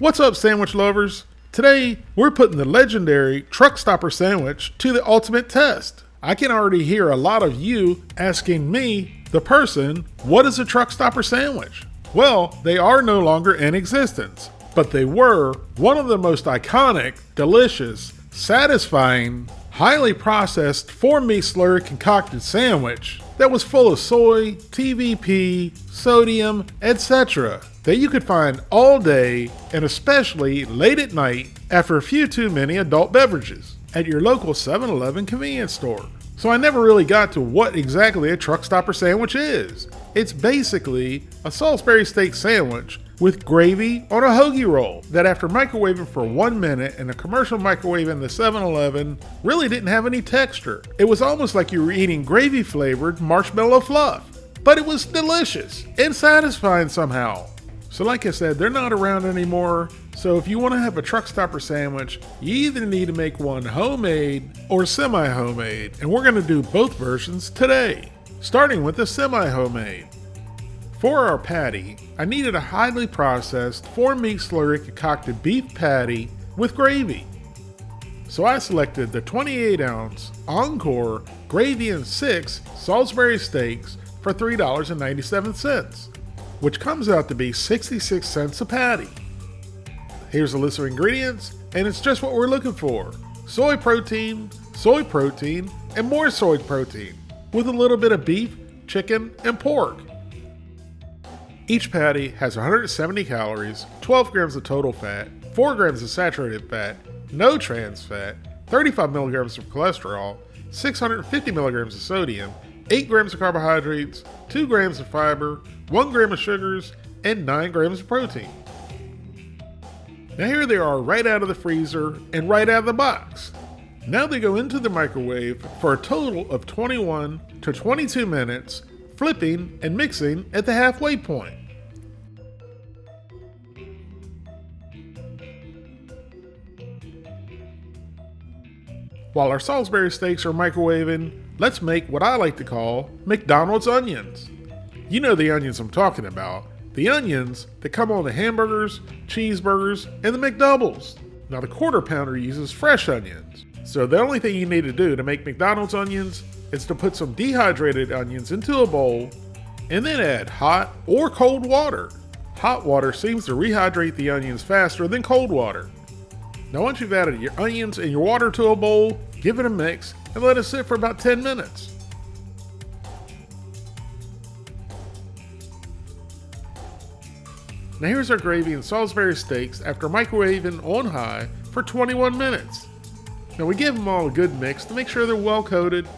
What's up, sandwich lovers? Today, we're putting the legendary truck stopper sandwich to the ultimate test. I can already hear a lot of you asking me, the person, what is a truck stopper sandwich? Well, they are no longer in existence, but they were one of the most iconic, delicious, satisfying, highly processed 4-meat slurry concocted sandwich that was full of soy, TVP, sodium, etc. that you could find all day and especially late at night after a few too many adult beverages at your local 7-Eleven convenience store. So I never really got to what exactly a truck stopper sandwich is. It's basically a Salisbury steak sandwich with gravy on a hoagie roll that after microwaving for 1 minute in a commercial microwave in the 7-Eleven really didn't have any texture. It was almost like you were eating gravy flavored marshmallow fluff, but it was delicious and satisfying somehow. So like I said, they're not around anymore. So if you want to have a truck stopper sandwich, you either need to make one homemade or semi-homemade. And we're going to do both versions today, starting with the semi-homemade. For our patty, I needed a highly processed 4-meat slurry concocted beef patty with gravy. So I selected the 28-ounce Encore Gravy and 6 Salisbury steaks for $3.97. which comes out to be 66 cents a patty. Here's a list of ingredients, and it's just what we're looking for. Soy protein, and more soy protein, with a little bit of beef, chicken, and pork. Each patty has 170 calories, 12 grams of total fat, 4 grams of saturated fat, no trans fat, 35 milligrams of cholesterol, 650 milligrams of sodium, 8 grams of carbohydrates, 2 grams of fiber, 1 gram of sugars, and 9 grams of protein. Now here they are right out of the freezer and right out of the box. Now they go into the microwave for a total of 21 to 22 minutes, flipping and mixing at the halfway point. While our Salisbury steaks are microwaving, let's make what I like to call McDonald's onions. You know the onions I'm talking about. The onions that come on the hamburgers, cheeseburgers, and the McDoubles. Now the quarter pounder uses fresh onions. So the only thing you need to do to make McDonald's onions is to put some dehydrated onions into a bowl and then add hot or cold water. Hot water seems to rehydrate the onions faster than cold water. Now once you've added your onions and your water to a bowl, give it a mix and let it sit for about 10 minutes. Now here's our gravy and Salisbury steaks after microwaving on high for 21 minutes. Now we give them all a good mix to make sure they're well coated.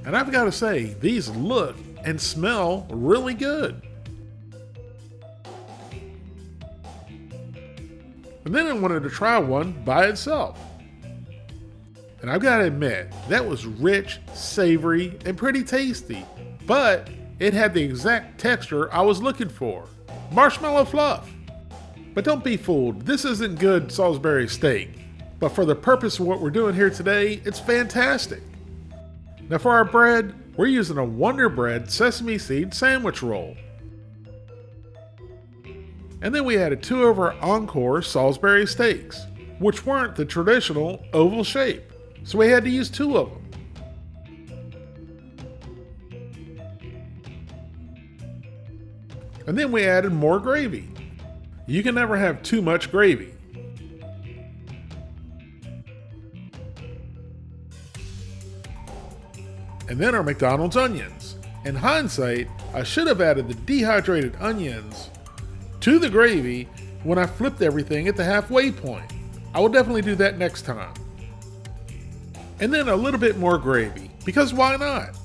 And I've got to say, these look and smell really good. And then I wanted to try one by itself. And I've got to admit, that was rich, savory, and pretty tasty. But it had the exact texture I was looking for. Marshmallow fluff. But don't be fooled, this isn't good Salisbury steak. But for the purpose of what we're doing here today, it's fantastic. Now for our bread, we're using a Wonder Bread sesame seed sandwich roll. And then we added 2 of our Encore Salisbury steaks, which weren't the traditional oval shape. So we had to use 2 of them. And then we added more gravy. You can never have too much gravy. And then our McDonald's onions. In hindsight, I should have added the dehydrated onions to the gravy when I flipped everything at the halfway point. I will definitely do that next time. And then a little bit more gravy, because why not?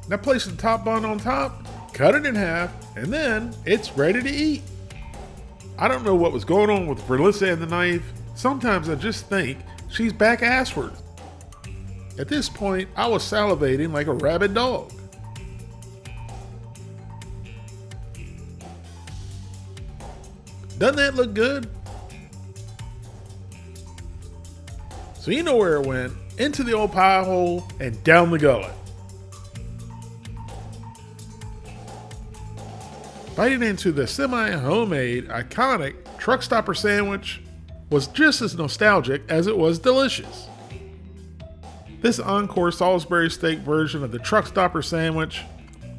Now place the top bun on top, cut it in half, and then it's ready to eat. I don't know what was going on with Verlissa and the knife. Sometimes I just think she's back assward. At this point, I was salivating like a rabid dog. Doesn't that look good? So you know where it went, into the old pie hole and down the gullet. biting into the semi-homemade, iconic truck stopper sandwich was just as nostalgic as it was delicious. This Encore Salisbury steak version of the truck stopper sandwich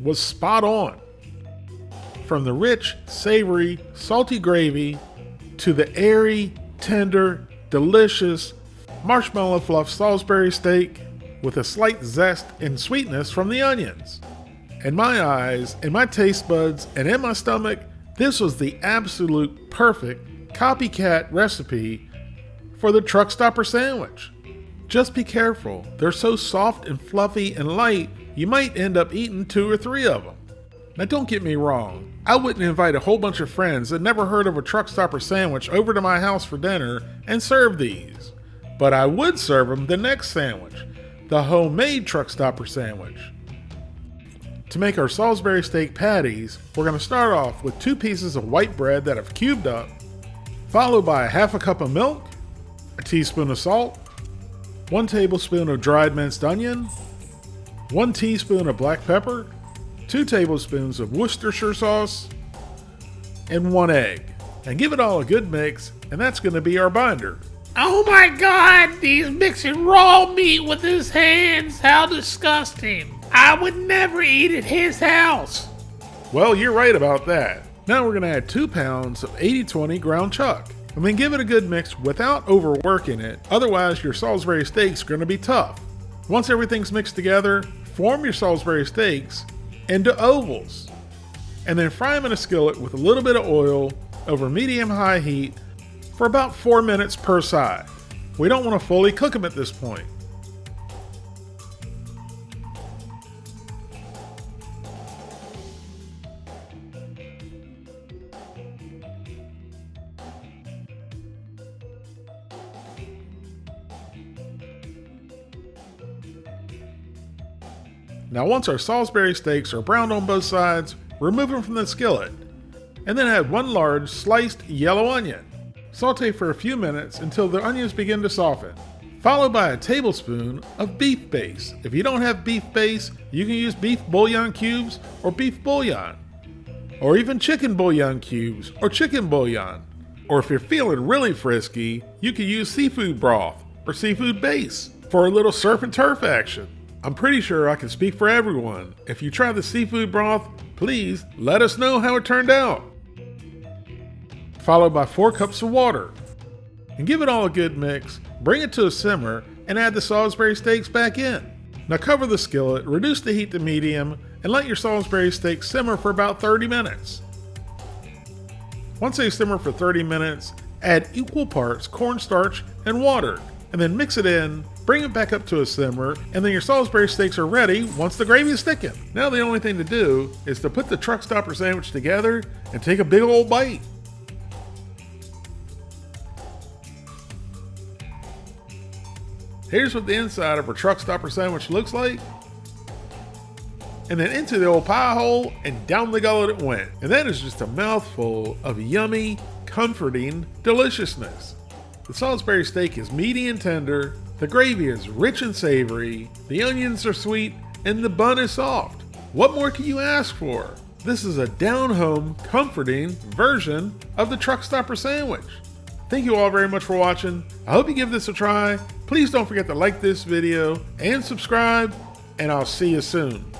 was spot on. From the rich, savory, salty gravy to the airy, tender, delicious marshmallow fluff Salisbury steak with a slight zest and sweetness from the onions. In my eyes, in my taste buds, and in my stomach, this was the absolute perfect copycat recipe for the truck stopper sandwich. Just be careful, they're so soft and fluffy and light, you might end up eating 2 or 3 of them. Now don't get me wrong, I wouldn't invite a whole bunch of friends that never heard of a truck stopper sandwich over to my house for dinner and serve these. But I would serve them the next sandwich, the homemade truck stopper sandwich. To make our Salisbury steak patties, we're going to start off with 2 pieces of white bread that I've cubed up, followed by a half a cup of milk, a teaspoon of salt, 1 tablespoon of dried minced onion, 1 teaspoon of black pepper, 2 tablespoons of Worcestershire sauce, and 1 egg. And give it all a good mix, and that's going to be our binder. Oh my God, he's mixing raw meat with his hands. How disgusting. I would never eat at his house. Well, you're right about that. Now we're going to add 2 pounds of 80/20 ground chuck. And then give it a good mix without overworking it, otherwise your Salisbury steaks are going to be tough. Once everything's mixed together, form your Salisbury steaks into ovals. And then fry them in a skillet with a little bit of oil over medium-high heat for about 4 minutes per side. We don't want to fully cook them at this point. Now once our Salisbury steaks are browned on both sides, remove them from the skillet, and then add 1 large sliced yellow onion. Saute for a few minutes until the onions begin to soften, followed by a tablespoon of beef base. If you don't have beef base, you can use beef bouillon cubes or beef bouillon, or even chicken bouillon cubes or chicken bouillon. Or if you're feeling really frisky, you can use seafood broth or seafood base for a little surf and turf action. I'm pretty sure I can speak for everyone. If you try the seafood broth, please let us know how it turned out. Followed by 4 cups of water. And give it all a good mix, bring it to a simmer, and add the Salisbury steaks back in. Now cover the skillet, reduce the heat to medium, and let your Salisbury steaks simmer for about 30 minutes. Once they simmer for 30 minutes, add equal parts cornstarch and water, and then mix it in, bring it back up to a simmer, and then your Salisbury steaks are ready once the gravy is thickened. Now the only thing to do is to put the truck stopper sandwich together and take a big old bite. Here's what the inside of our truck stopper sandwich looks like. And then into the old pie hole and down the gullet it went. And that is just a mouthful of yummy, comforting deliciousness. The Salisbury steak is meaty and tender, the gravy is rich and savory, the onions are sweet, and the bun is soft. What more can you ask for? This is a down-home, comforting version of the truck stopper sandwich. Thank you all very much for watching. I hope you give this a try. Please don't forget to like this video and subscribe, and I'll see you soon.